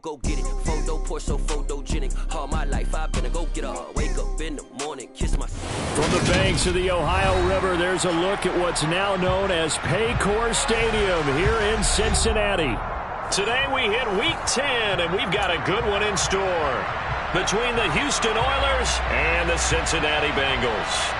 go get it. Photo poor, so photogenic. All my life I've been a go-getter. Wake up in the morning, kiss my... From the banks of the Ohio River, there's a look at what's now known as Paycor Stadium here in Cincinnati. Today we hit Week 10, and we've got a good one in store between the Houston Oilers and the Cincinnati Bengals.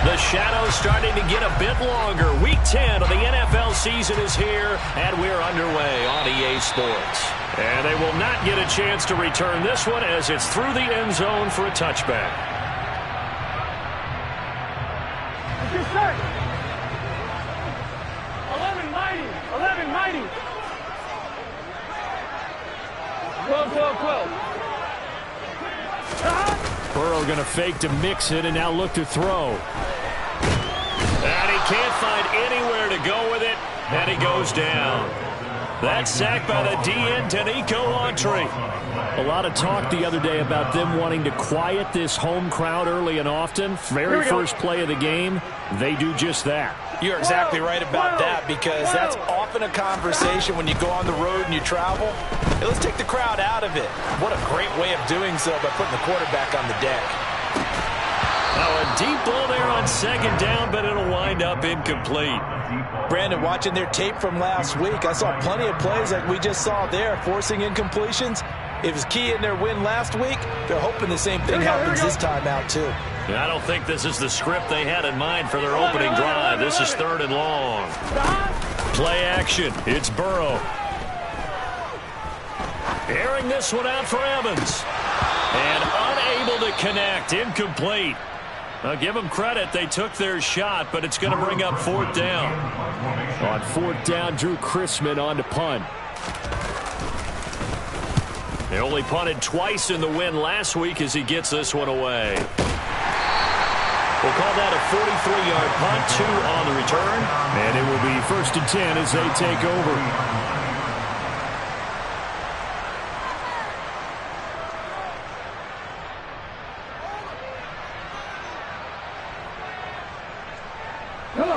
The shadow's starting to get a bit longer. Week 10 of the NFL season is here, and we're underway on EA Sports. And they will not get a chance to return this one as it's through the end zone for a touchback. 11-90. 12. Burrow going to fake to mix it and now look to throw. And he can't find anywhere to go with it, and he goes down. That sack by the DN, Tanico Autry. A lot of talk the other day about them wanting to quiet this home crowd early and often. Very first play of the game, they do just that. You're exactly right about that, because that's often a conversation when you go on the road and you travel. Hey, let's take the crowd out of it. What a great way of doing so by putting the quarterback on the deck. Now a deep ball there on second down, but it'll wind up incomplete. Brandon, watching their tape from last week, I saw plenty of plays like we just saw there, forcing incompletions. It was key in their win last week. They're hoping the same thing happens this time out, too. I don't think this is the script they had in mind for their opening drive. This is 3rd and long. Play action. It's Burrow. Airing this one out for Evans. And unable to connect. Incomplete. I'll give them credit. They took their shot, but it's going to bring up 4th down. On 4th down, Drew Chrisman on to punt. They only punted twice in the win last week as he gets this one away. We'll call that a 43-yard punt, 2 on the return. And it will be 1st and 10 as they take over.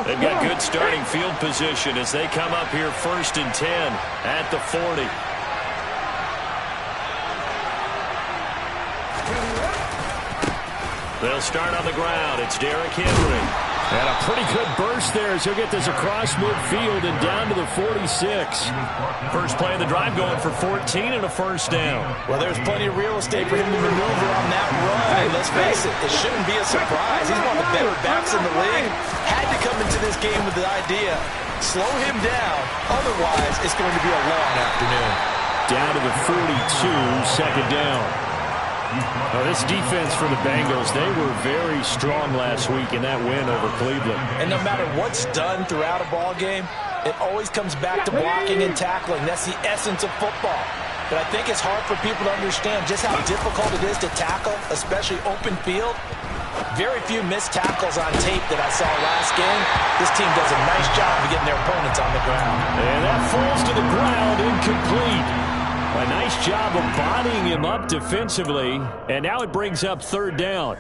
They've got good starting field position as they come up here 1st and 10 at the 40. They'll start on the ground. It's Derrick Henry. And a pretty good burst there as he'll get this across midfield and down to the 46. First play of the drive going for 14 and a 1st down. Well, there's plenty of real estate for him to maneuver on that run. And let's face it, it shouldn't be a surprise. He's one of the better backs in the league. Had to come into this game with the idea, slow him down. Otherwise, it's going to be a long afternoon. Down to the 42, 2nd down. Now, this defense for the Bengals, they were very strong last week in that win over Cleveland. And no matter what's done throughout a ball game, it always comes back to blocking and tackling. That's the essence of football. But I think it's hard for people to understand just how difficult it is to tackle, especially open field. Very few missed tackles on tape that I saw last game. This team does a nice job of getting their opponents on the ground. And that falls to the ground, incomplete. A nice job of bodying him up defensively, and now it brings up 3rd down.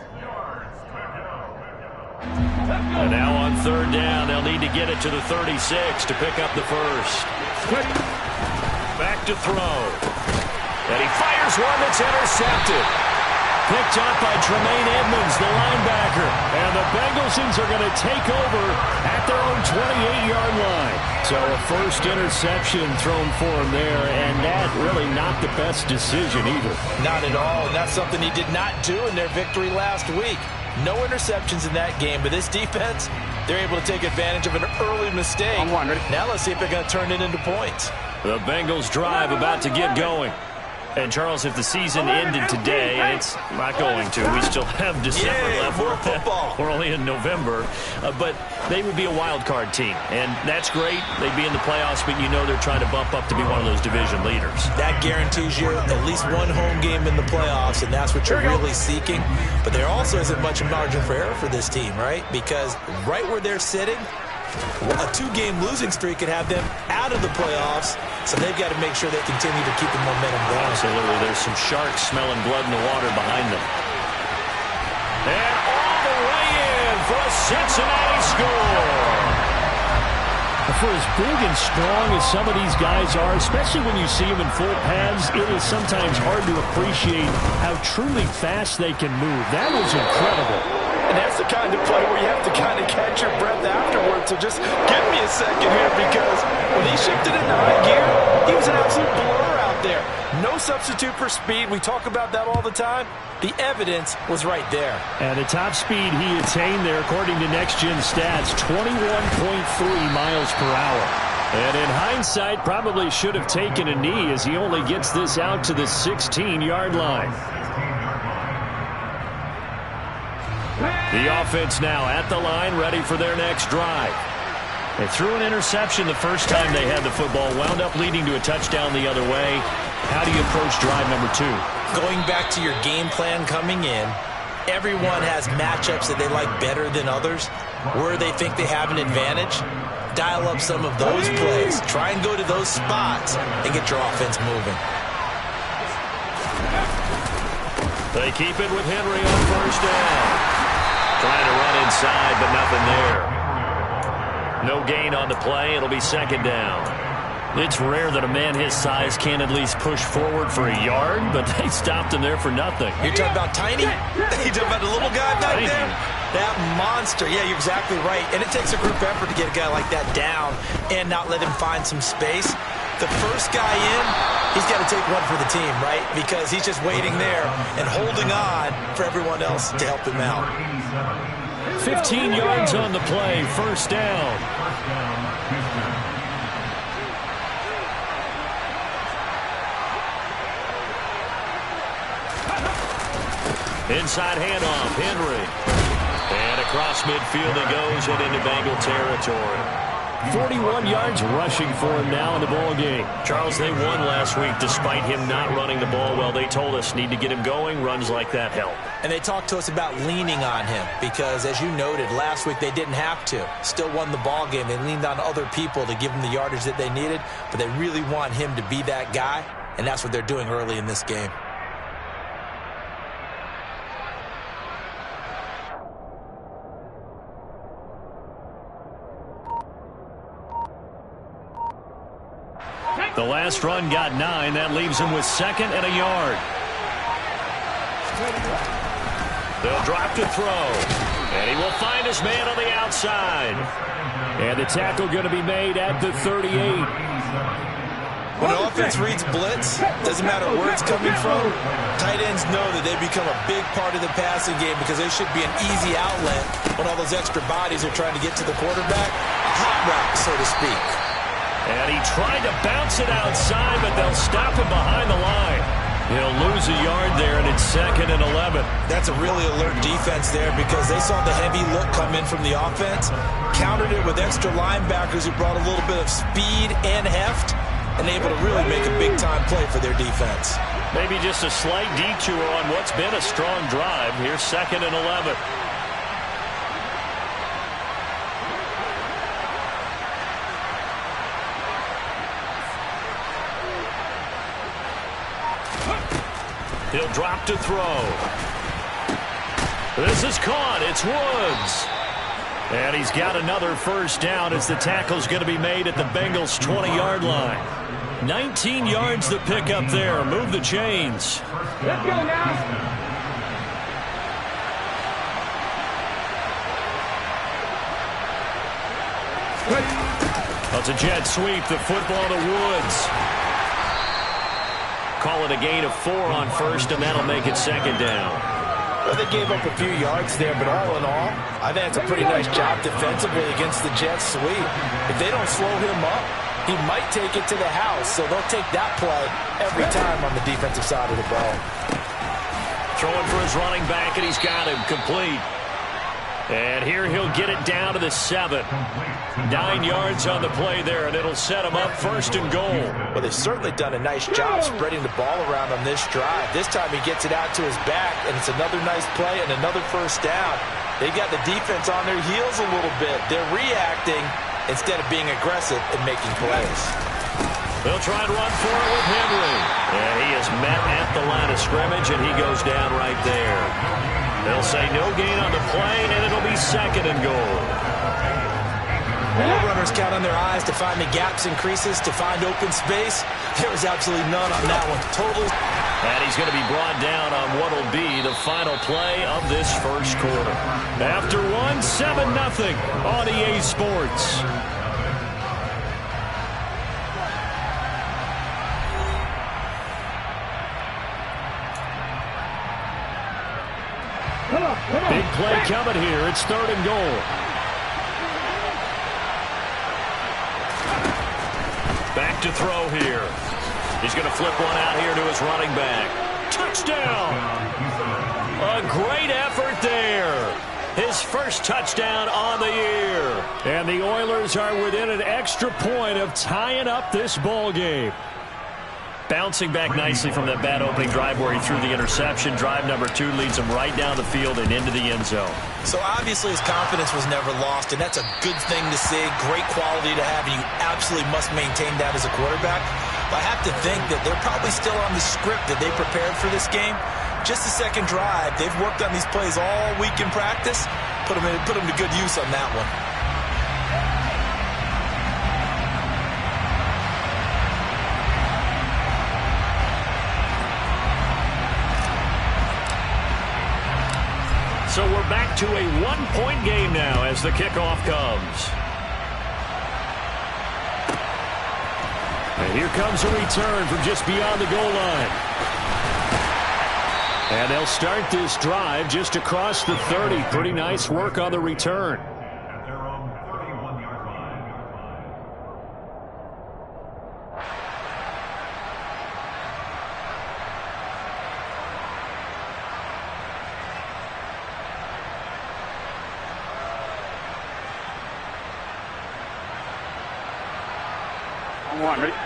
And now on 3rd down, they'll need to get it to the 36 to pick up the first. Back to throw. And he fires one that's intercepted. Picked up by Tremaine Edmonds, the linebacker. And the Bengals are going to take over at their own 28-yard line. So a first interception thrown for him there, and that really not the best decision either. Not at all, and that's something he did not do in their victory last week. No interceptions in that game, but this defense, they're able to take advantage of an early mistake. Now let's see if they're going to turn it into points. The Bengals drive about to get going. And, Charles, if the season ended today, and it's not going to. We still have December left. More football. We're only in November. But they would be a wild card team. And that's great. They'd be in the playoffs, but you know they're trying to bump up to be one of those division leaders. That guarantees you at least one home game in the playoffs, and that's what you're really seeking. But there also isn't much margin for error for this team, right? Because right where they're sitting, a 2-game losing streak could have them out of the playoffs, so they've got to make sure they continue to keep the momentum going. Absolutely. There's some sharks smelling blood in the water behind them. And all the way in for a Cincinnati score. For as big and strong as some of these guys are, especially when you see them in full pads, it is sometimes hard to appreciate how truly fast they can move. That was incredible. And that's the kind of play where you have to kind of catch your breath afterwards. So just give me a second here, because when he shifted into high gear, he was an absolute blur out there. No substitute for speed. We talk about that all the time. The evidence was right there. And the top speed he attained there, according to Next Gen Stats, 21.3 miles per hour. And in hindsight, probably should have taken a knee, as he only gets this out to the 16-yard line. The offense now at the line, ready for their next drive. They threw an interception the first time they had the football, wound up leading to a touchdown the other way. How do you approach drive number 2? Going back to your game plan coming in, everyone has matchups that they like better than others, where they think they have an advantage. Dial up some of those plays. Try and go to those spots and get your offense moving. They keep it with Henry on first down. Trying to run inside, but nothing there. No gain on the play. It'll be second down. It's rare that a man his size can at least push forward for a yard, but they stopped him there for nothing. You're talking about tiny? You're talking about the little guy back there? That monster. Yeah, you're exactly right. And it takes a group effort to get a guy like that down and not let him find some space. The first guy in, he's got to take one for the team, right? Because he's just waiting there and holding on for everyone else to help him out. 15 yards on the play, first down. Inside handoff, Henry. And across midfield he goes and into Bengal territory. 41 yards rushing for him now in the ball game. Charles, they won last week despite him not running the ball well. They told us need to get him going. Runs like that help. And they talked to us about leaning on him because, as you noted, last week they didn't have to. Still won the ball game. They leaned on other people to give them the yardage that they needed, but they really want him to be that guy, and that's what they're doing early in this game. The last run got 9. That leaves him with second and a yard. They'll drop to throw. And he will find his man on the outside. And the tackle going to be made at the 38. When an offense reads blitz, doesn't matter where it's coming from, tight ends know that they become a big part of the passing game because they should be an easy outlet when all those extra bodies are trying to get to the quarterback. A hot route, so to speak. And he tried to bounce it outside, but they'll stop him behind the line. He'll lose a yard there, and it's second and 11. That's a really alert defense there because they saw the heavy look come in from the offense, countered it with extra linebackers who brought a little bit of speed and heft, and able to really make a big-time play for their defense. Maybe just a slight detour on what's been a strong drive. Here's second and 11. He'll drop to throw. This is caught. It's Woods. And he's got another first down as the tackle's going to be made at the Bengals' 20-yard line. 19 yards to pick up there. Move the chains. Let's go now. That's a jet sweep. The football to Woods. Call it a gain of 4 on first, and that'll make it second down. Well, they gave up a few yards there, but all in all, I think it's a pretty nice job defensively against the jet sweep. If they don't slow him up, he might take it to the house, so they'll take that play every time on the defensive side of the ball. Throwing for his running back, and he's got him complete. And here he'll get it down to the 7. 9 yards on the play there, and it'll set him up first and goal. Well, they've certainly done a nice job spreading the ball around on this drive. This time he gets it out to his back, and it's another nice play and another first down. They've got the defense on their heels a little bit. They're reacting instead of being aggressive and making plays. They'll try and run for it with Henry. And he is met at the line of scrimmage, and he goes down right there. They'll say no gain on the play, and it'll be 2nd and goal. All runners count on their eyes to find the gaps and creases, to find open space. There was absolutely none on that one. Totally. And he's going to be brought down on what will be the final play of this first quarter. After one, 7-0 on EA Sports. Big play coming here. It's 3rd and goal. Back to throw here. He's going to flip one out here to his running back. Touchdown! A great effort there. His first touchdown on the year. And the Oilers are within an extra point of tying up this ball game. Bouncing back nicely from that bad opening drive where he threw the interception. Drive number 2 leads him right down the field and into the end zone. So obviously his confidence was never lost, and that's a good thing to see. Great quality to have, and you absolutely must maintain that as a quarterback. But I have to think that they're probably still on the script that they prepared for this game. Just the second drive, they've worked on these plays all week in practice. Put them to good use on that one. So we're back to a 1-point game now as the kickoff comes. And here comes a return from just beyond the goal line. And they'll start this drive just across the 30. Pretty nice work on the return.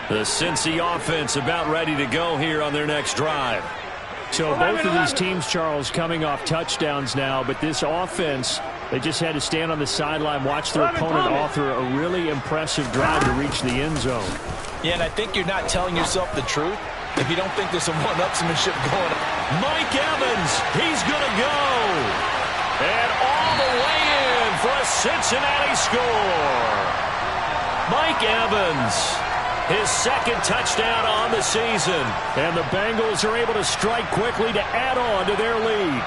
The Cincy offense about ready to go here on their next drive. So both of these teams, Charles, coming off touchdowns now, but this offense, they just had to stand on the sideline, watch their opponent author a really impressive drive to reach the end zone. Yeah, and I think you're not telling yourself the truth if you don't think there's some one-upsmanship going on. Mike Evans, he's going to go. And all the way in for a Cincinnati score. Mike Evans, his 2nd touchdown on the season. And the Bengals are able to strike quickly to add on to their lead.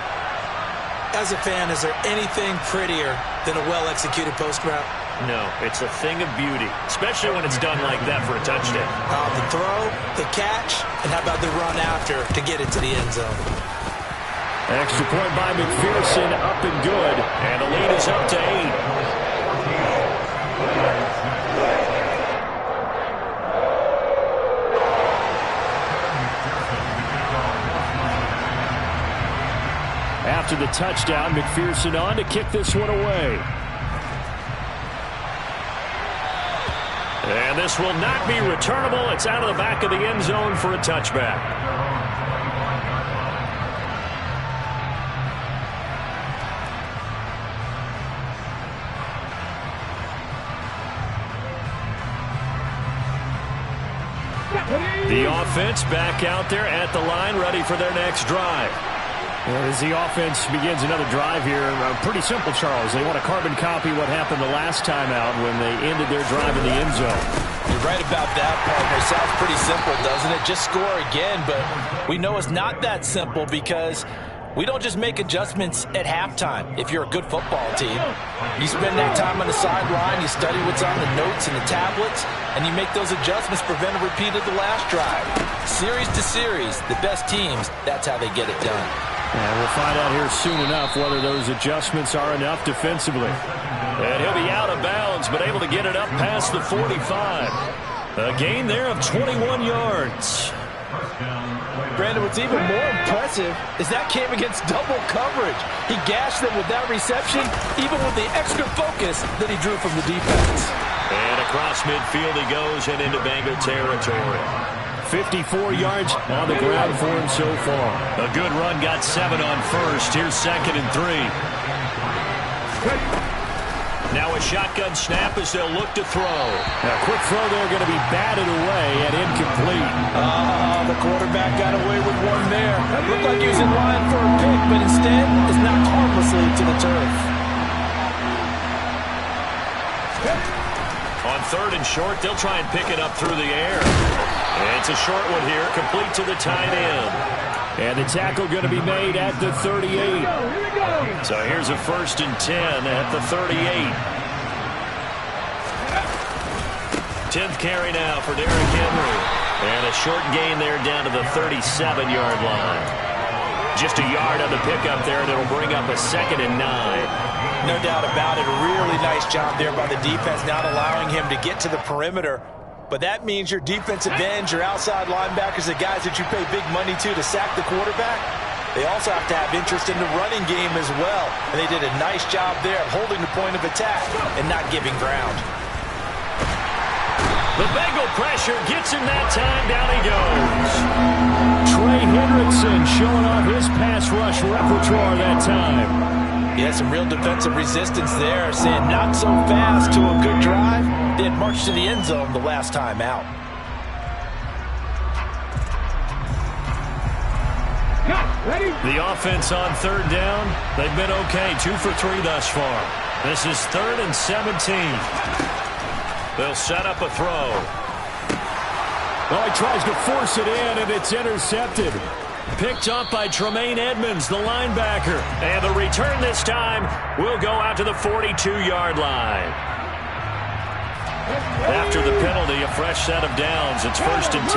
As a fan, is there anything prettier than a well-executed post route? No, it's a thing of beauty, especially when it's done like that for a touchdown. The throw, the catch, and how about the run after to get it to the end zone? Extra point by McPherson, up and good. And the lead is up to 8. After the touchdown, McPherson on to kick this one away. And this will not be returnable. It's out of the back of the end zone for a touchback. The offense back out there at the line, ready for their next drive. As the offense begins another drive here, pretty simple, Charles. They want to carbon copy what happened the last time out when they ended their drive in the end zone. You're right about that, partner. Sounds pretty simple, doesn't it? Just score again, but we know it's not that simple because we don't just make adjustments at halftime if you're a good football team. You spend that time on the sideline, you study what's on the notes and the tablets, and you make those adjustments, prevent a repeat of the last drive. Series to series, the best teams, that's how they get it done. And we'll find out here soon enough whether those adjustments are enough defensively. And he'll be out of bounds, but able to get it up past the 45. A gain there of 21 yards. Brandon, what's even more impressive is that came against double coverage. He gashed them with that reception, even with the extra focus that he drew from the defense. And across midfield he goes and into Bengal territory. 54 yards on the ground for him so far. A good run, got 7 on first. Here's 2nd and 3. Now a shotgun snap as they'll look to throw. Now, quick throw there, going to be batted away and incomplete. The quarterback got away with one there. It looked like he was in line for a pick, but instead is knocked harmlessly to the turf. On 3rd and short, they'll try and pick it up through the air. It's a short one here, complete to the tight end. And the tackle going to be made at the 38. So here's a 1st and 10 at the 38. 10th carry now for Derrick Henry. And a short gain there down to the 37-yard line. Just a yard on the pickup there, and it'll bring up a 2nd and 9. No doubt about it. A really nice job there by the defense, not allowing him to get to the perimeter. But that means your defensive ends, your outside linebackers, the guys that you pay big money to sack the quarterback, they also have to have interest in the running game as well. And they did a nice job there of holding the point of attack and not giving ground. The Bengal pressure gets him that time. Down he goes. Trey Hendrickson showing off his pass rush repertoire that time. Yeah, some real defensive resistance there, saying not so fast to a good drive. They had marched to the end zone the last time out. The offense on 3rd down, they've been okay. 2 for 3 thus far. This is 3rd and 17. They'll set up a throw. Oh, he tries to force it in, and it's intercepted. Picked up by Tremaine Edmonds, the linebacker. And the return this time will go out to the 42-yard line. After the penalty, a fresh set of downs. It's 1st and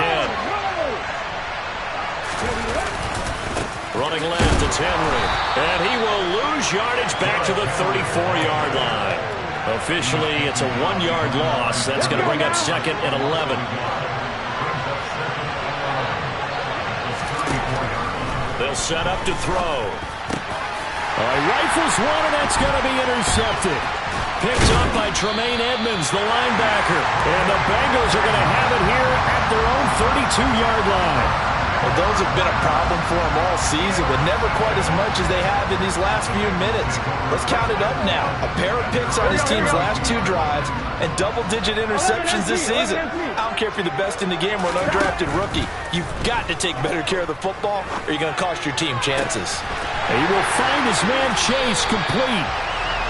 10. Running left, it's Henry. And he will lose yardage back to the 34-yard line. Officially, it's a 1-yard loss. That's going to bring up 2nd and 11. They'll set up to throw. Rifles one, and that's going to be intercepted. Picked up by Tremaine Edmonds, the linebacker. And the Bengals are going to have it here at their own 32-yard line. Well, those have been a problem for them all season, but never quite as much as they have in these last few minutes. Let's count it up now. A pair of picks on his team's last 2 drives and double-digit interceptions this season. I don't care if you're the best in the game or an undrafted rookie. You've got to take better care of the football or you're going to cost your team chances. He will find his man Chase complete.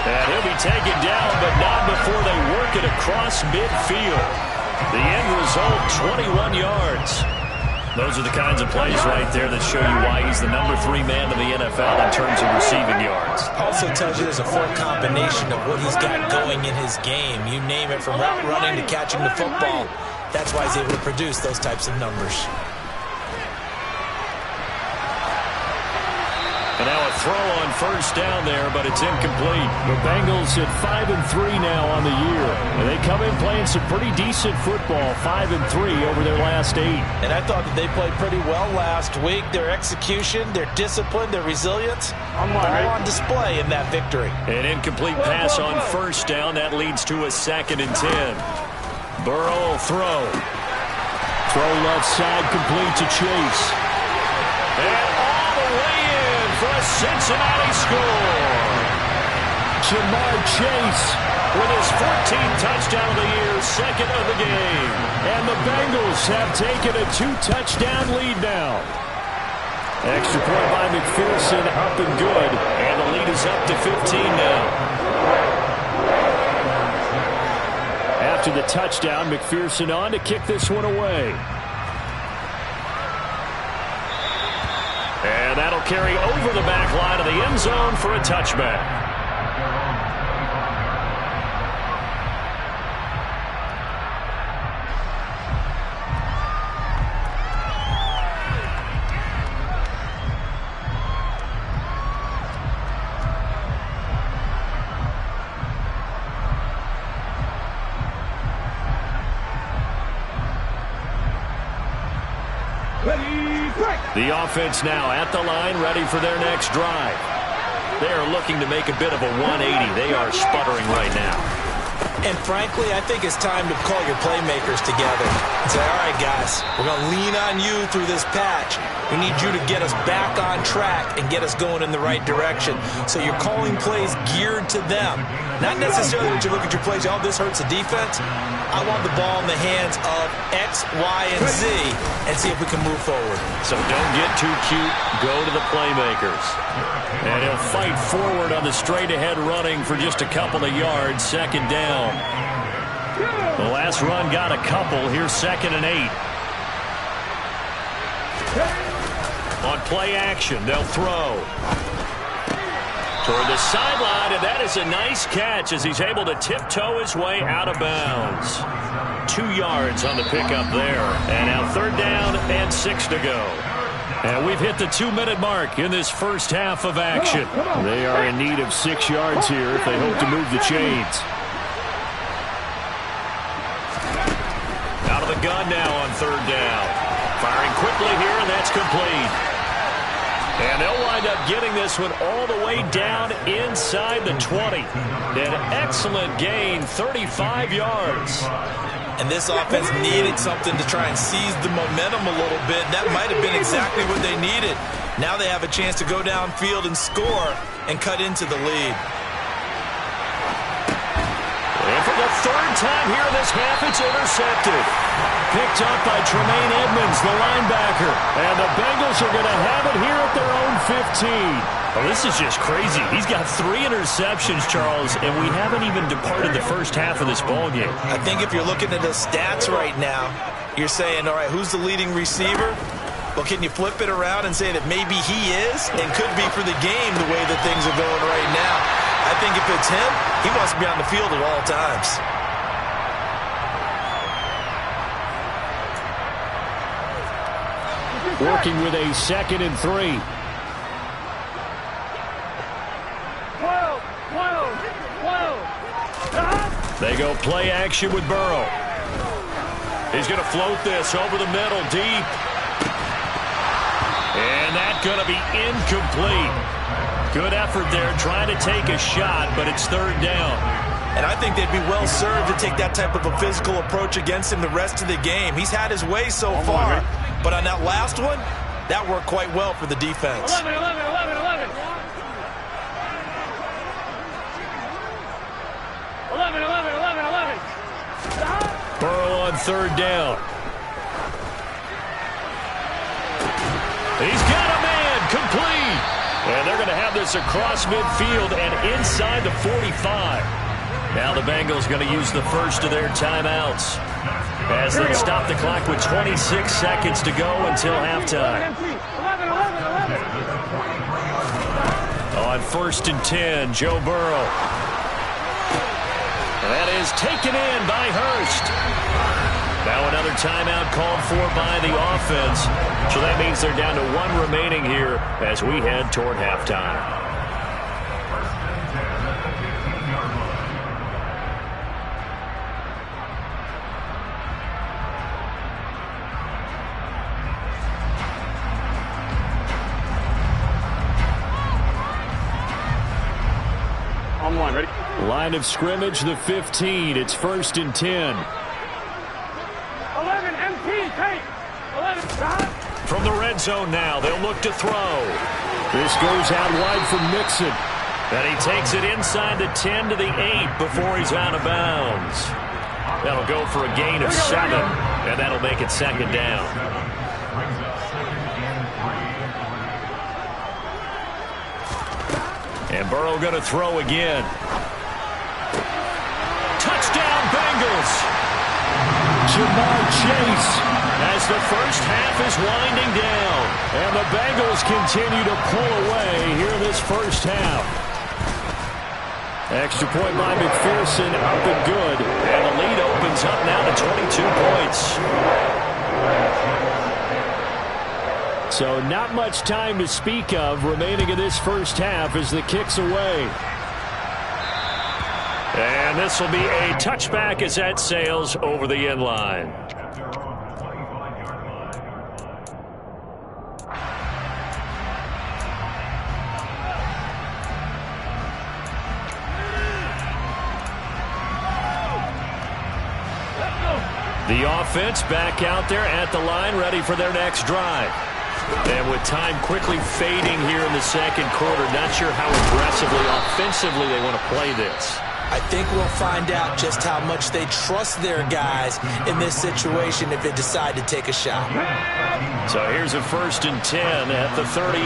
And he'll be taken down, but not before they work it across midfield. The end result, 21 yards. Those are the kinds of plays right there that show you why he's the number 3 man in the NFL in terms of receiving yards. Also tells you there's a full combination of what he's got going in his game. You name it, from route running to catching the football. That's why he's able to produce those types of numbers. And now a throw on 1st down there, but it's incomplete. The Bengals at 5-3 now on the year. And they come in playing some pretty decent football, 5-3 over their last 8. And I thought that they played pretty well last week. Their execution, their discipline, their resilience, all on display in that victory. An incomplete pass on 1st down. That leads to a 2nd and 10. Burrow will throw. Throw left side, complete to Chase. And all the way in for a Cincinnati score. Jamar Chase with his 14th touchdown of the year, 2nd of the game. And the Bengals have taken a 2-touchdown lead now. Extra point by McPherson, up and good. And the lead is up to 15 now. After the touchdown, McPherson on to kick this one away. And that'll carry over the back line of the end zone for a touchback. The offense now at the line, ready for their next drive. They are looking to make a bit of a 180. They are sputtering right now. And frankly, I think it's time to call your playmakers together and say, all right, guys, we're going to lean on you through this patch. We need you to get us back on track and get us going in the right direction. So you're calling plays geared to them. Not necessarily that you look at your plays, oh, this hurts the defense. I want the ball in the hands of X, Y, and Z and see if we can move forward. So don't get too cute. Go to the playmakers. And he'll fight forward on the straight-ahead running for just a couple of yards. Second down. The last run got a couple. Here's 2nd and 8. On play action, they'll throw. Toward the sideline, and that is a nice catch as he's able to tiptoe his way out of bounds. 2 yards on the pickup there. And now 3rd down and 6 to go. And we've hit the 2-minute mark in this first half of action. They are in need of 6 yards here if they hope to move the chains. Out of the gun now on 3rd down. Firing quickly here, and that's complete. And they'll wind up getting this one all the way down inside the 20. An excellent gain, 35 yards. And this offense needed something to try and seize the momentum a little bit. That might have been exactly what they needed. Now they have a chance to go downfield and score and cut into the lead. And for the 3rd time here in this half, it's intercepted. Picked up by Tremaine Edmonds, the linebacker. And the Bengals are going to have it here at their own 15. Well, this is just crazy. He's got 3 interceptions, Charles, and we haven't even departed the first half of this ballgame. I think if you're looking at the stats right now, you're saying, all right, who's the leading receiver? Well, can you flip it around and say that maybe he is and could be for the game the way that things are going right now? I think if it's him, he wants to be on the field at all times. Working with a 2nd and 3. 12. They go play action with Burrow. He's going to float this over the middle deep. And that's going to be incomplete. Good effort there trying to take a shot, but it's 3rd down. And I think they'd be well served to take that type of a physical approach against him the rest of the game. He's had his way so far, but on that last one, that worked quite well for the defense. 11. Burrow on 3rd down. He's got a man, complete. And they're going to have this across midfield and inside the 45. Now the Bengals going to use the first of their timeouts as they stop the clock with 26 seconds to go until halftime. 11. On 1st and 10, Joe Burrow. And that is taken in by Hurst. Now another timeout called for by the offense. So that means they're down to 1 remaining here as we head toward halftime. On 1, ready? Line of scrimmage, the 15. It's 1st and 10. 11, MP, take. 11, stop. From the red zone now, they'll look to throw. This goes out wide for Mixon. And he takes it inside the 10 to the 8 before he's out of bounds. That'll go for a gain of 7, and that'll make it 2nd down. And Burrow going to throw again. Touchdown, Bengals! Jamar Chase. As the first half is winding down. And the Bengals continue to pull away here in this first half. Extra point by McPherson, up and good. And the lead opens up now to 22 points. So not much time to speak of remaining in this first half as the kick's away. And this will be a touchback as that sails over the end line. The offense back out there at the line, ready for their next drive. And with time quickly fading here in the second quarter, not sure how aggressively, offensively they want to play this. I think we'll find out just how much they trust their guys in this situation if they decide to take a shot. So here's a 1st and 10 at the 38.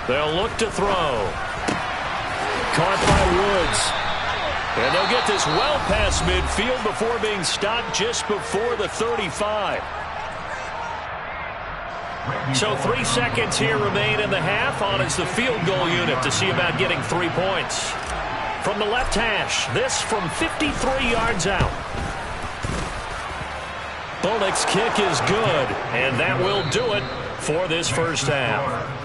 They'll look to throw. Caught by Woods. And they'll get this well past midfield before being stopped just before the 35. So 3 seconds here remain in the half. On is the field goal unit to see about getting 3 points. From the left hash, this from 53 yards out. Bullock's kick is good, and that will do it for this first half.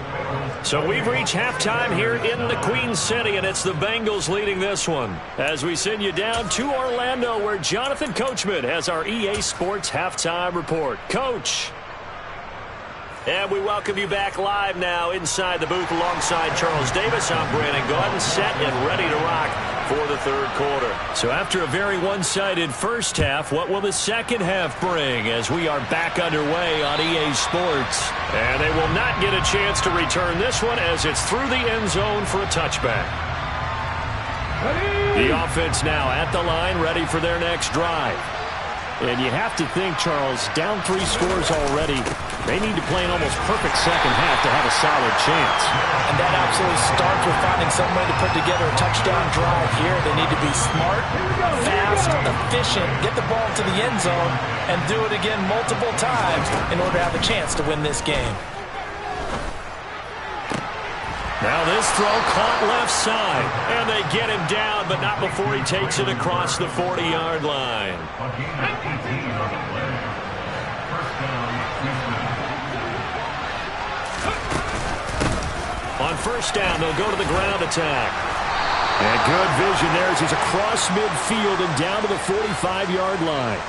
So we've reached halftime here in the Queen City, and it's the Bengals leading this one. As we send you down to Orlando, where Jonathan Coachman has our EA Sports Halftime Report. Coach. And we welcome you back live now inside the booth alongside Charles Davis. I'm Brandon Gaudin, set and ready to rock for the third quarter. So after a very one-sided first half, what will the second half bring as we are back underway on EA Sports? And they will not get a chance to return this one as it's through the end zone for a touchback. The offense now at the line, ready for their next drive. And you have to think, Charles, down 3 scores already. They need to play an almost perfect second half to have a solid chance. And that absolutely starts with finding some way to put together a touchdown drive here. They need to be smart, fast, efficient, get the ball to the end zone, and do it again multiple times in order to have a chance to win this game. Now this throw caught left side, and they get him down, but not before he takes it across the 40-yard line. On first down, they'll go to the ground attack. And good vision there as he's across midfield and down to the 45-yard line.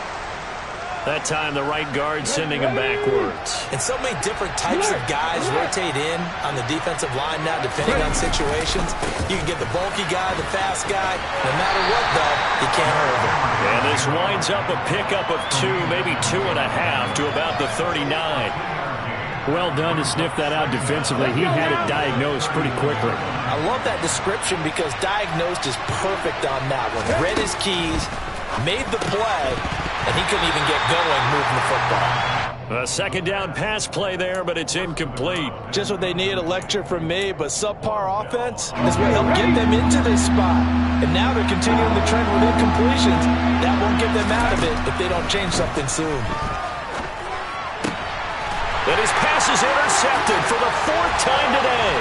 That time the right guard sending him backwards. And so many different types of guys rotate in on the defensive line now depending on situations. You can get the bulky guy, the fast guy. No matter what, though, you can't hurt him. And this winds up a pickup of 2, maybe 2.5 to about the 39. Well done to sniff that out defensively. He had it diagnosed pretty quickly. I love that description because diagnosed is perfect on that one. Read his keys, made the play, and he couldn't even get going moving the football. A second down pass play there, but it's incomplete. Just what they needed, a lecture from me, but subpar offense is what helped get them into this spot. And now they're continuing the trend with incompletions. That won't get them out of it if they don't change something soon. And his pass is intercepted for the 4th time today.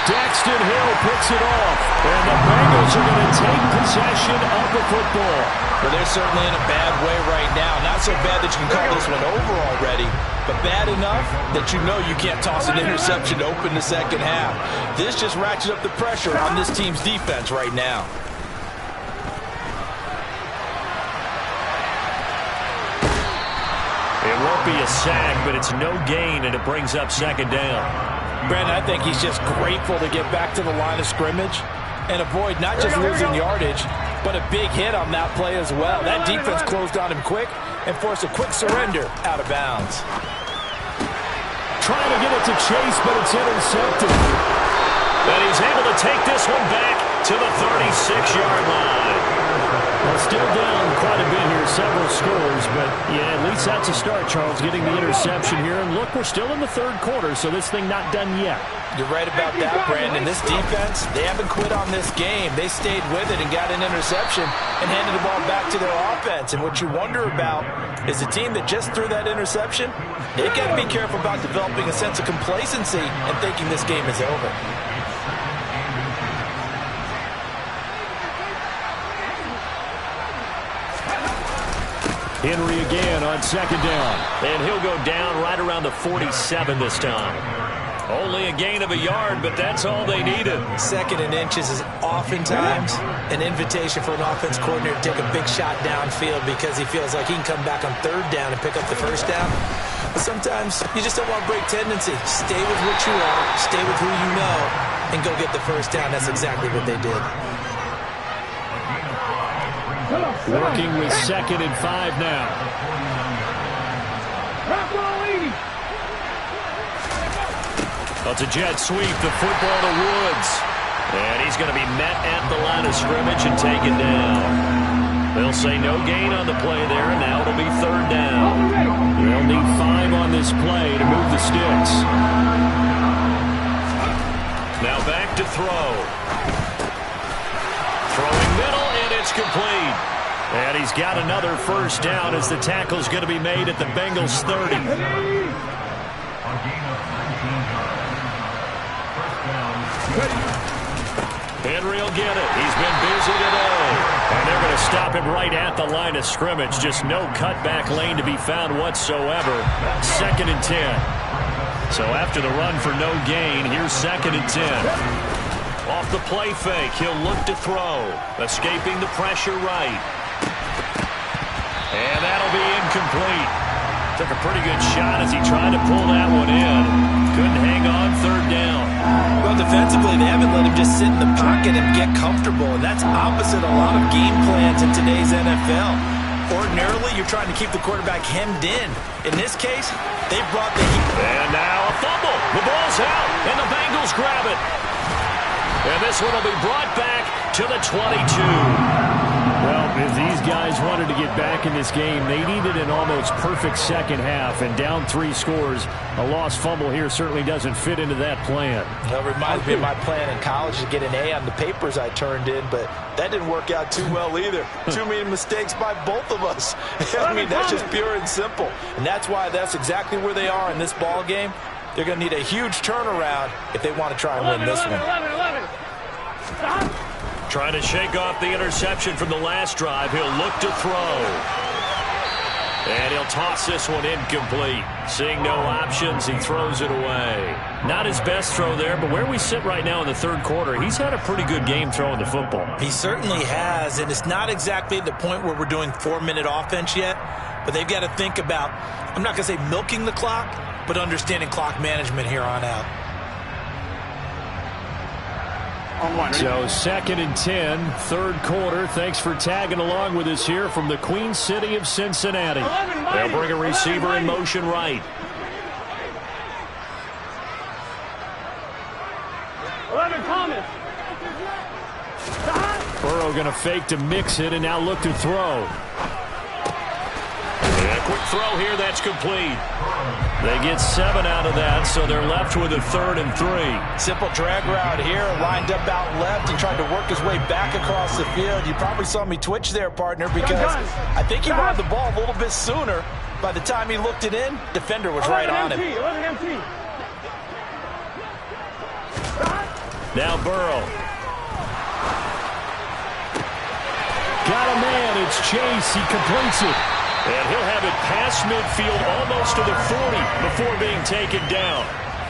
Daxton Hill picks it off, and the Bengals are going to take possession of the football. Well, they're certainly in a bad way right now. Not so bad that you can call this one over already, but bad enough that you know you can't toss an interception to open the second half. This just ratchets up the pressure on this team's defense right now. It won't be a sack, but it's no gain, and it brings up second down. Brandon, I think he's just grateful to get back to the line of scrimmage and avoid not just losing yardage, but a big hit on that play as well. That defense closed on him quick and forced a quick surrender out of bounds. Trying to get it to Chase, but it's intercepted. And he's able to take this one back to the 36-yard line. Well, still down quite a bit here, several scores, but yeah, at least that's a start, Charles, getting the interception here. And look, we're still in the third quarter, so this thing not done yet. You're right about that, Brandon. This defense, they haven't quit on this game. They stayed with it and got an interception and handed the ball back to their offense. And what you wonder about is a team that just threw that interception, they've got to be careful about developing a sense of complacency and thinking this game is over. Henry again on second down. And he'll go down right around the 47 this time. Only a gain of a yard, but that's all they needed. 2nd and inches is oftentimes an invitation for an offense coordinator to take a big shot downfield because he feels like he can come back on 3rd down and pick up the 1st down. But sometimes you just don't want to break tendency. Stay with what you are, stay with who you know, and go get the 1st down. That's exactly what they did. Working with 2nd and 5 now. Well, it's a jet sweep, the football to Woods. And he's going to be met at the line of scrimmage and taken down. They'll say no gain on the play there, and now it'll be 3rd down. They'll need 5 on this play to move the sticks. Now back to throw. Throwing middle, and it's complete. And he's got another 1st down as the tackle's going to be made at the Bengals 30. Henry will get it. He's been busy today. And they're going to stop him right at the line of scrimmage. Just no cutback lane to be found whatsoever. 2nd and 10. So after the run for no gain, here's 2nd and 10. Off the play fake, he'll look to throw. Escaping the pressure right. And that'll be incomplete. Took a pretty good shot as he tried to pull that one in. Couldn't hang on, 3rd down. Well, defensively, they haven't let him just sit in the pocket and get comfortable, and that's opposite a lot of game plans in today's NFL. Ordinarily, you're trying to keep the quarterback hemmed in. In this case, they brought the heat. And now a fumble. The ball's out, and the Bengals grab it. And this one will be brought back to the 22. Well, if these guys wanted to get back in this game, they needed an almost perfect second half, and down 3 scores. A lost fumble here certainly doesn't fit into that plan. That reminds me of my plan in college to get an A on the papers I turned in, but that didn't work out too well either. Too many mistakes by both of us. I mean, that's just pure and simple. And that's why that's exactly where they are in this ball game. They're going to need a huge turnaround if they want to try and win this one. 11. Stop. Trying to shake off the interception from the last drive. He'll look to throw. And he'll toss this one incomplete. Seeing no options, he throws it away. Not his best throw there, but where we sit right now in the 3rd quarter, he's had a pretty good game throwing the football. He certainly has, and it's not exactly the point where we're doing 4-minute offense yet, but they've got to think about, I'm not going to say milking the clock, but understanding clock management here on out. So 2nd and 10, 3rd quarter. Thanks for tagging along with us here from the Queen City of Cincinnati. They'll bring a receiver in motion right. 11 Thomas. Burrow going to fake to mix it and now look to throw. And a quick throw here, that's complete. They get 7 out of that, so they're left with a 3rd and 3. Simple drag route here, lined up out left and tried to work his way back across the field. You probably saw me twitch there, partner, because I think he wanted the ball a little bit sooner. By the time he looked it in, defender was right on him. 11 MT. Now Burrow. Got a man, it's Chase, he completes it. And he'll have it past midfield almost to the 40 before being taken down.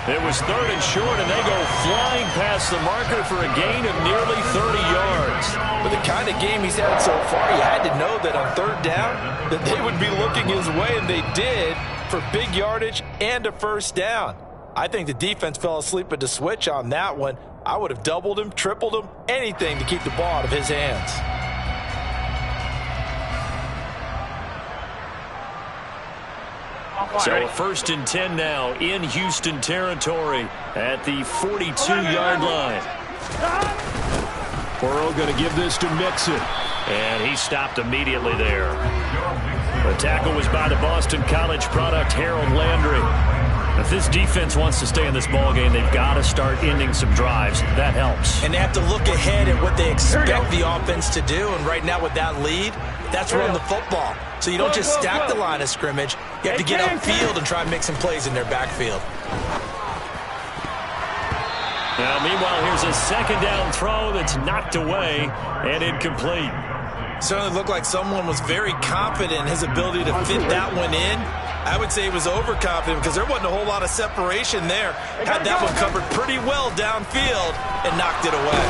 It was 3rd and short, and they go flying past the marker for a gain of nearly 30 yards. With the kind of game he's had so far, you had to know that on 3rd down that they would be looking his way, and they did, for big yardage and a 1st down. I think the defense fell asleep at the switch on that one. I would have doubled him, tripled him, anything to keep the ball out of his hands. So 1st and 10 now in Houston territory at the 42-yard line. Burrow going to give this to Mixon. And he stopped immediately there. The tackle was by the Boston College product, Harold Landry. If this defense wants to stay in this ballgame, they've got to start ending some drives. That helps. And they have to look ahead at what they expect the offense to do. And right now with that lead, that's run the football. So you don't just stack the line of scrimmage. You have to get upfield and try and make some plays in their backfield. Now, meanwhile, here's a 2nd down throw that's knocked away and incomplete. Certainly looked like someone was very confident in his ability to fit that one in. I would say he was overconfident because there wasn't a whole lot of separation there. Had that one covered pretty well downfield and knocked it away.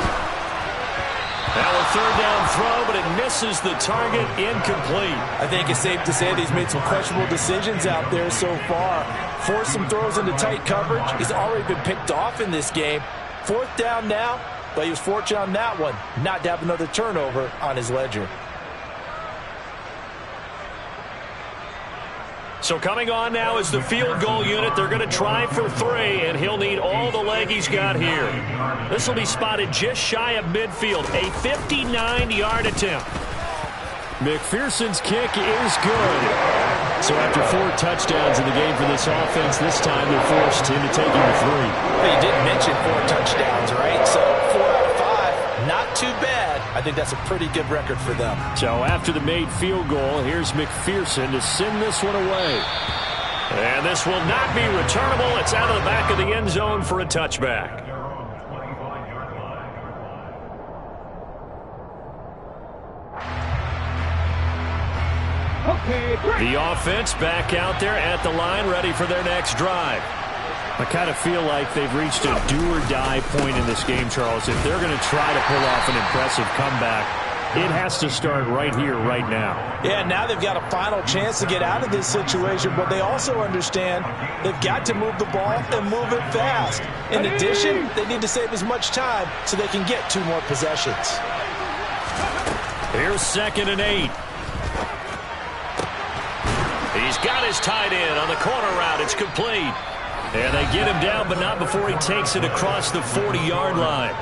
Now a 3rd down throw, but it misses the target, incomplete. I think it's safe to say that he's made some questionable decisions out there so far. Forced some throws into tight coverage. He's already been picked off in this game. 4th down now, but he was fortunate on that one not to have another turnover on his ledger. So coming on now is the field goal unit. They're going to try for 3, and he'll need all the leg he's got here. This will be spotted just shy of midfield, a 59-yard attempt. McPherson's kick is good. So after 4 touchdowns in the game for this offense, this time they're forced into taking the 3. Well, you did mention 4 touchdowns, right? So 4 out of 5, not too bad. I think that's a pretty good record for them. So after the made field goal, here's McPherson to send this one away. And this will not be returnable. It's out of the back of the end zone for a touchback. The offense back out there at the line, ready for their next drive. I kind of feel like they've reached a do-or-die point in this game, Charles. If they're going to try to pull off an impressive comeback, it has to start right here, right now. Yeah, now they've got a final chance to get out of this situation, but they also understand they've got to move the ball and move it fast. In addition, they need to save as much time so they can get 2 more possessions. Here's 2nd and 8. He's got his tight end on the corner route. It's complete. And they get him down, but not before he takes it across the 40-yard line.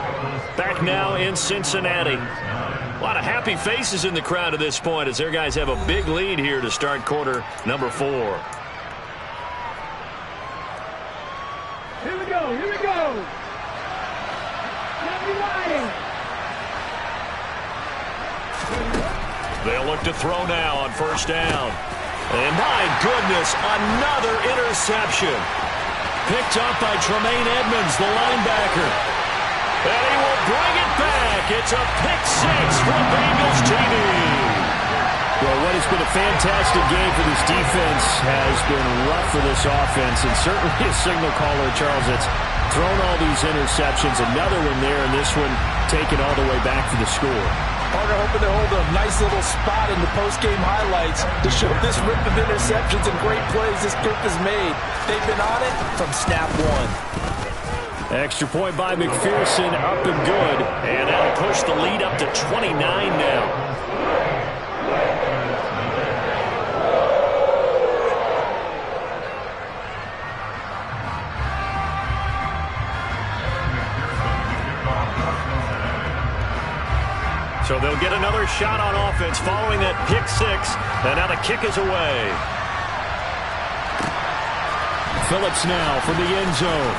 Back now in Cincinnati. A lot of happy faces in the crowd at this point as their guys have a big lead here to start quarter number 4. Here we go, here we go. They'll look to throw now on 1st down. And my goodness, another interception. Picked up by Tremaine Edmonds, the linebacker. And he will bring it back. It's a pick-6 for Bengals TV. Well, what has been a fantastic game for this defense has been rough for this offense, and certainly a signal caller, Charles, that's thrown all these interceptions. Another one there, and this one taken all the way back for the score. Partner hoping to hold a nice little spot in the post-game highlights to show this rip of interceptions and great plays this group has made. They've been on it from snap 1. Extra point by McPherson, up and good. And that'll push the lead up to 29 now. So they'll get another shot on offense following that pick-6. And now the kick is away. Phillips now from the end zone.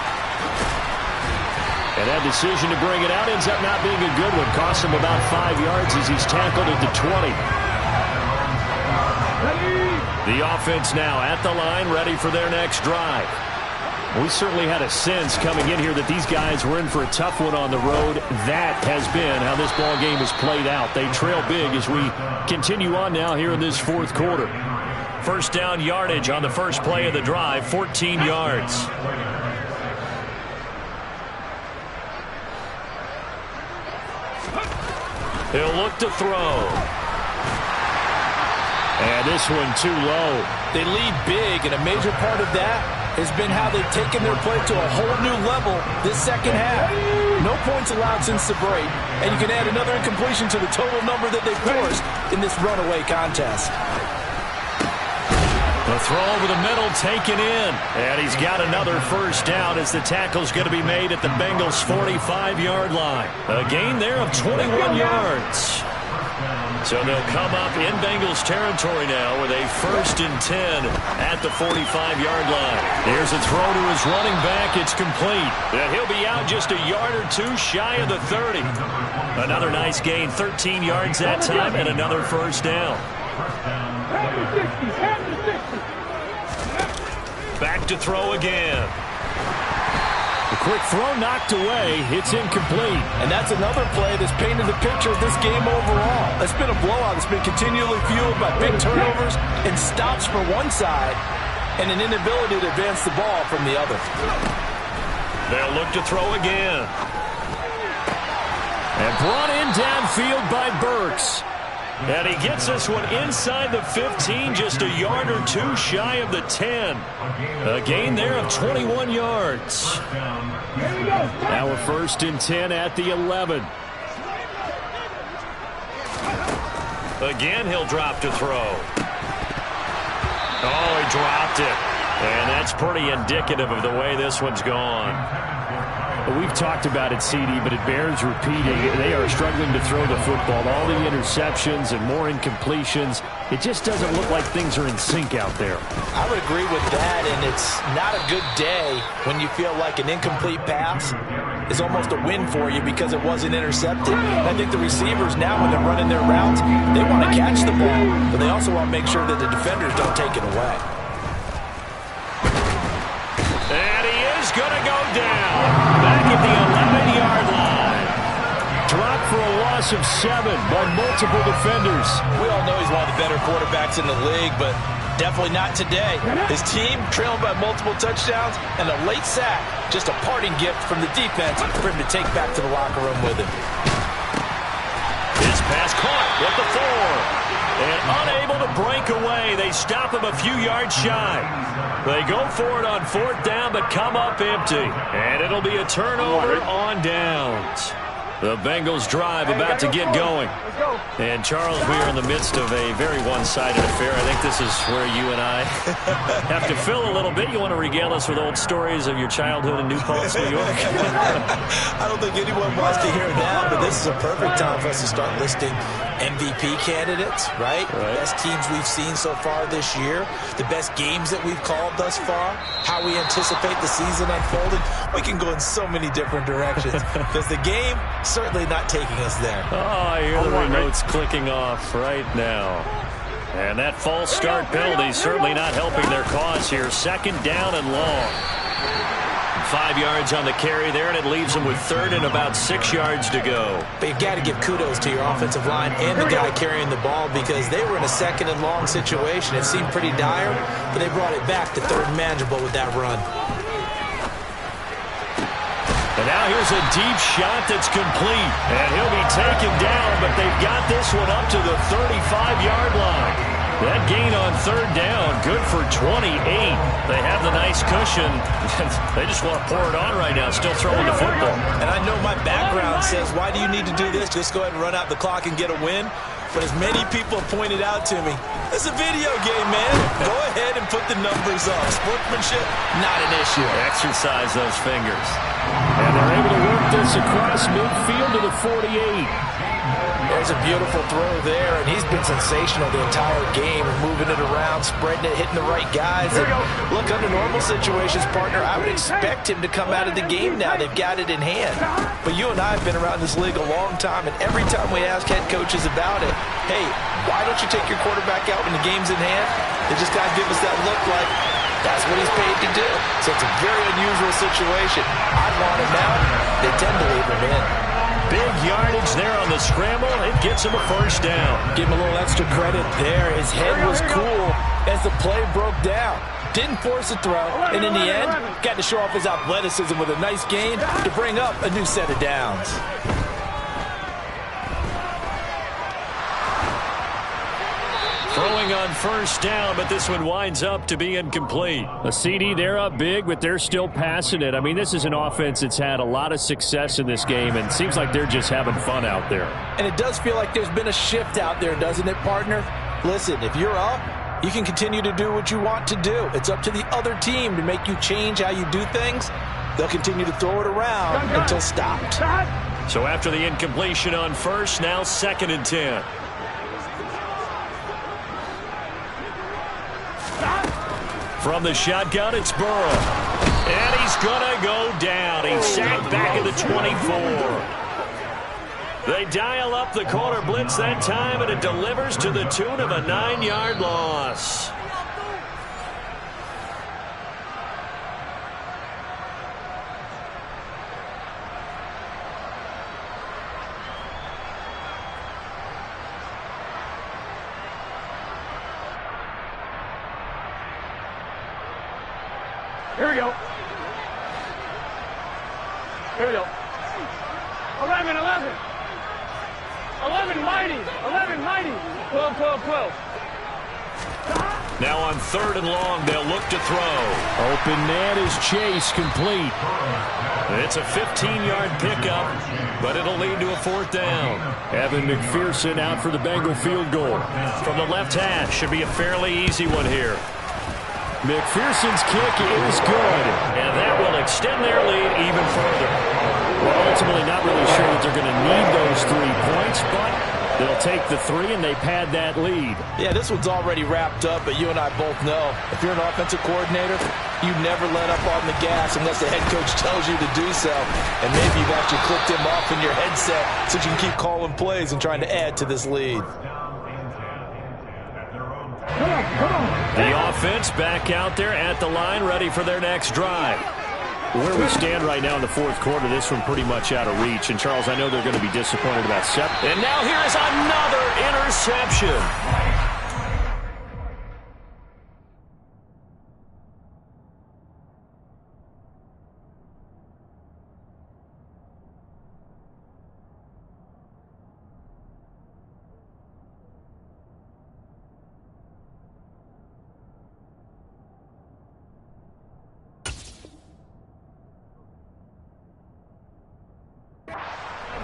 And that decision to bring it out ends up not being a good one. Costs him about 5 yards as he's tackled at the 20. The offense now at the line, ready for their next drive. We certainly had a sense coming in here that these guys were in for a tough one on the road. That has been how this ball game has played out. They trail big as we continue on now here in this 4th quarter. 1st down yardage on the first play of the drive, 14 yards. He'll look to throw. And this one too low. They lead big, and a major part of that has been how they've taken their play to a whole new level this second half. No points allowed since the break, and you can add another incompletion to the total number that they forced in this runaway contest. The throw over the middle taken in, and he's got another 1st down as the tackle's going to be made at the Bengals' 45-yard line. A gain there of 21 yards. So they'll come up in Bengals territory now with a 1st and 10 at the 45-yard line. Here's a throw to his running back. It's complete. And he'll be out just a yard or 2 shy of the 30. Another nice gain, 13 yards that time, and another 1st down. Back to throw again. The quick throw knocked away. It's incomplete. And that's another play that's painted the picture of this game overall. It's been a blowout. It's been continually fueled by big turnovers and stops for one side and an inability to advance the ball from the other. They'll look to throw again. And brought in downfield by Burks. And he gets this one inside the 15, just a yard or 2 shy of the 10. A gain there of 21 yards. Now a 1st and 10 at the 11. Again, he'll drop to throw. Oh, he dropped it. And that's pretty indicative of the way this one's gone. We've talked about it, CD, but it bears repeating. They are struggling to throw the football. All the interceptions and more incompletions. It just doesn't look like things are in sync out there. I would agree with that, and it's not a good day when you feel like an incomplete pass is almost a win for you because it wasn't intercepted. And I think the receivers now, when they're running their routes, they want to catch the ball, but they also want to make sure that the defenders don't take it away. And he is going to go down. Back at the 11-yard line. Dropped for a loss of 7 by multiple defenders. We all know he's one of the better quarterbacks in the league, but definitely not today. His team trailing by multiple touchdowns and a late sack. Just a parting gift from the defense for him to take back to the locker room with him. His pass caught with the 4. And unable to break away. They stop him a few yards shy. They go for it on 4th down, but come up empty. And it'll be a turnover on downs. The Bengals drive about to get going. And, Charles, we are in the midst of a very one-sided affair. I think this is where you and I have to fill a little bit. You want to regale us with old stories of your childhood in New Paltz, New York? I don't think anyone wants to hear that, but this is a perfect time for us to start listing MVP candidates, right? Best teams we've seen so far this year, the best games that we've called thus far, how we anticipate the season unfolding. We can go in so many different directions because the game certainly not taking us there. Oh, I hear the remotes clicking off right now. And that false start penalty certainly not helping their cause here. 2nd down and long. 5 yards on the carry there, and it leaves them with 3rd and about 6 yards to go. But you've got to give kudos to your offensive line and the guy carrying the ball because they were in a 2nd and long situation. It seemed pretty dire, but they brought it back to 3rd and manageable with that run. And now here's a deep shot that's complete. And he'll be taken down, but they've got this one up to the 35-yard line. That gain on 3rd down, good for 28. They have the nice cushion. They just want to pour it on right now, still throwing the football. And I know my background says, why do you need to do this? Just go ahead and run out the clock and get a win. But as many people have pointed out to me, it's a video game, man. Go ahead and put the numbers up. Sportsmanship, not an issue. Exercise those fingers. And they're able to work this across midfield to the 48. There's a beautiful throw there, and he's been sensational the entire game, moving it around, spreading it, hitting the right guys. And look, under normal situations, partner, I would expect him to come out of the game now. They've got it in hand. But you and I have been around this league a long time, and every time we ask head coaches about it, hey, why don't you take your quarterback out when the game's in hand? They just got to give us that look like that's what he's paid to do. So it's a very unusual situation. I want him out. They tend to leave him in. Big yardage there on the scramble. It gets him a 1st down. Give him a little extra credit there. His head was cool as the play broke down. Didn't force a throw, and in the end, got to show off his athleticism with a nice gain to bring up a new set of downs. Throwing on 1st down, but this one winds up to be incomplete. A CD, they're up big, but they're still passing it. I mean, this is an offense that's had a lot of success in this game, and it seems like they're just having fun out there. And it does feel like there's been a shift out there, doesn't it, partner? Listen, if you're up, you can continue to do what you want to do. It's up to the other team to make you change how you do things. They'll continue to throw it around until stopped. So after the incompletion on 1st, now 2nd and 10. From the shotgun, it's Burrow. And he's going to go down. He's sacked back at the 24. They dial up the corner blitz that time, and it delivers to the tune of a 9-yard loss. Here we go. Here we go. 11, 11. 11 mighty. 11 mighty. 12, 12, 12. Now on 3rd and long, they'll look to throw. Open man is Chase, complete. It's a 15-yard pickup, but it'll lead to a 4th down. Evan McPherson out for the Bengal field goal. From the left hash, should be a fairly easy one here. McPherson's kick is good. And that will extend their lead even further. Well, ultimately not really sure that they're going to need those 3 points, but they'll take the 3 and they pad that lead. Yeah, this one's already wrapped up, but you and I both know if you're an offensive coordinator, you never let up on the gas unless the head coach tells you to do so. And maybe you've actually clicked him off in your headset so you can keep calling plays and trying to add to this lead. The offense back out there at the line, ready for their next drive. Where we stand right now in the fourth quarter, this one pretty much out of reach. And, Charles, I know they're going to be disappointed about Sepp. And now here is another interception.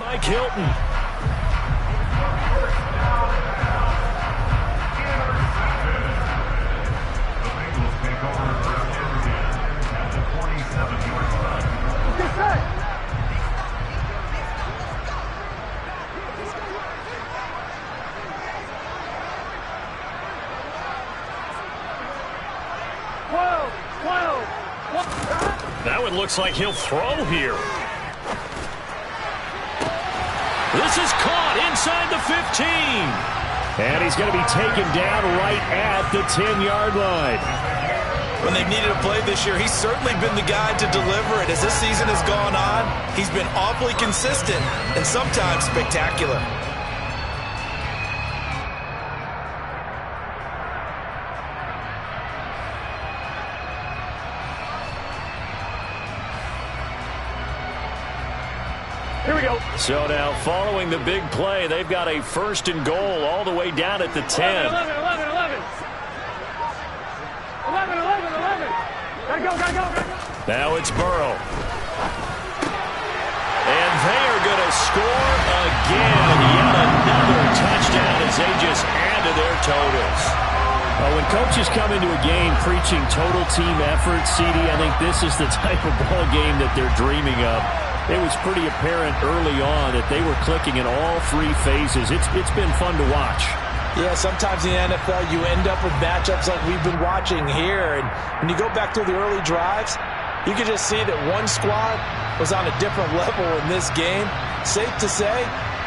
Mike Hilton. That one looks like he'll throw here. This is caught inside the 15. And he's going to be taken down right at the 10-yard line. When they've needed a play this year, he's certainly been the guy to deliver it. As this season has gone on, he's been awfully consistent and sometimes spectacular. Here we go. So now, following the big play, they've got a 1st and goal all the way down at the 10. 11. 11. Gotta go. Now it's Burrow. And they are going to score again. Yet another touchdown as they just add to their totals. When coaches come into a game preaching total team effort, CD, I think this is the type of ball game that they're dreaming of. It was pretty apparent early on that they were clicking in all 3 phases. It's been fun to watch. Yeah, sometimes in the NFL you end up with matchups like we've been watching here. And when you go back through the early drives, you can just see that one squad was on a different level in this game. Safe to say,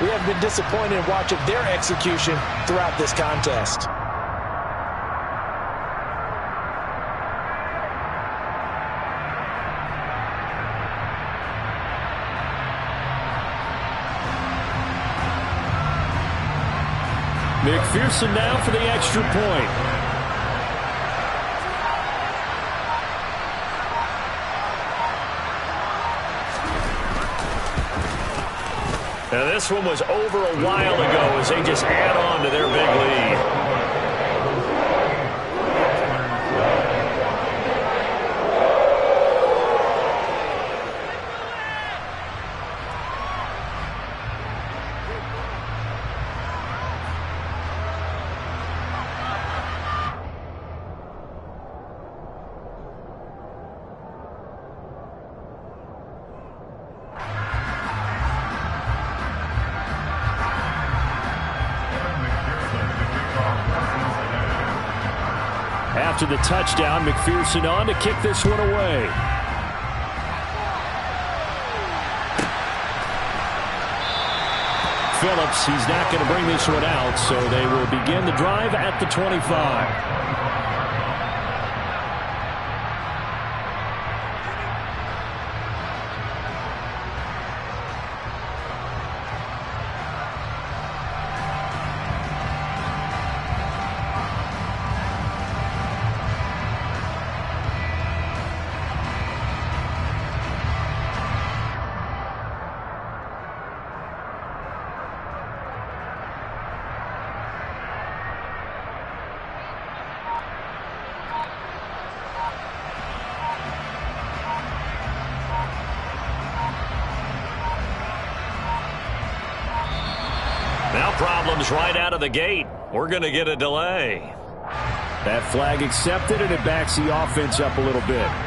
we have been disappointed in watching their execution throughout this contest. McPherson now for the extra point. Now this one was over a while ago as they just add on to their big lead. After the touchdown, McPherson on to kick this one away. Phillips, he's not going to bring this one out, so they will begin the drive at the 25. Problems right out of the gate. We're going to get a delay. That flag accepted, and it backs the offense up a little bit.